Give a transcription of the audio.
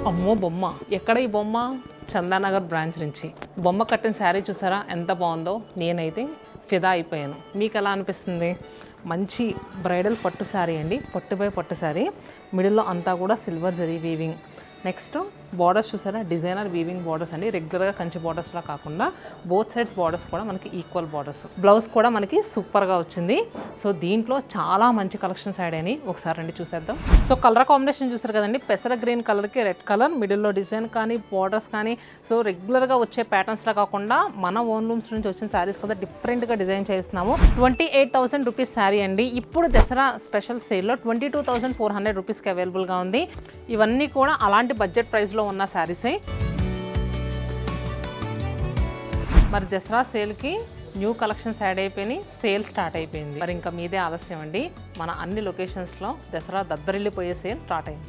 అమ్మో బొమ్మ ఎక్కడ ఈ బొమ్మ? చందానగర్ బ్రాంచ్ నుంచి బొమ్మ కట్టిన శారీ చూసారా ఎంత బాగుందో. నేనైతే ఫిదా అయిపోయాను. మీకు ఎలా అనిపిస్తుంది? మంచి బ్రైడల్ పట్టు శారీ అండి, పట్టుపై పట్టు శారీ. మిడిల్లో అంతా కూడా silver zari weaving. Next borders చూసారా, డిజైనర్ వీవింగ్ బార్డర్స్ అండి. రెగ్యులర్గా కంచి బార్డర్స్లా కాకుండా బోత్ సైడ్స్ బార్డర్స్ కూడా మనకి ఈక్వల్ బార్డర్స్. బ్లౌజ్ కూడా మనకి సూపర్గా వచ్చింది. సో దీంట్లో చాలా మంచి కలెక్షన్స్ యాడ్ అయినాయి. ఒకసారి రండి చూసేద్దాం. సో కలర్ కాంబినేషన్ చూసారు కదండి, పెసర గ్రీన్ కలర్కి రెడ్ కలర్, మిడిల్లో డిజైన్ కానీ బార్డర్స్ కానీ. సో రెగ్యులర్గా వచ్చే ప్యాటర్న్స్లా కాకుండా మన ఓన్ రూమ్స్ నుంచి వచ్చిన శారీస్ కదా డిఫరెంట్గా డిజైన్ చేస్తున్నాము. 28,000 రూపీస్ శారీ అండి. ఇప్పుడు దసరా స్పెషల్ సేల్లో 22,400 రూపీస్కి అవైలబుల్గా ఉంది. ఇవన్నీ కూడా అలాంటి బడ్జెట్ ప్రైస్లో ఉన్న శారీసే. మరి దసరా సేల్కి న్యూ కలెక్షన్స్ యాడ్ అయిపోయినాయి, సేల్ స్టార్ట్ అయిపోయింది. మరి ఇంకా మీదే ఆలస్యం అండి. మన అన్ని లొకేషన్స్లో దసరా దద్దరిల్లిపోయే సేల్ స్టార్ట్ అయింది.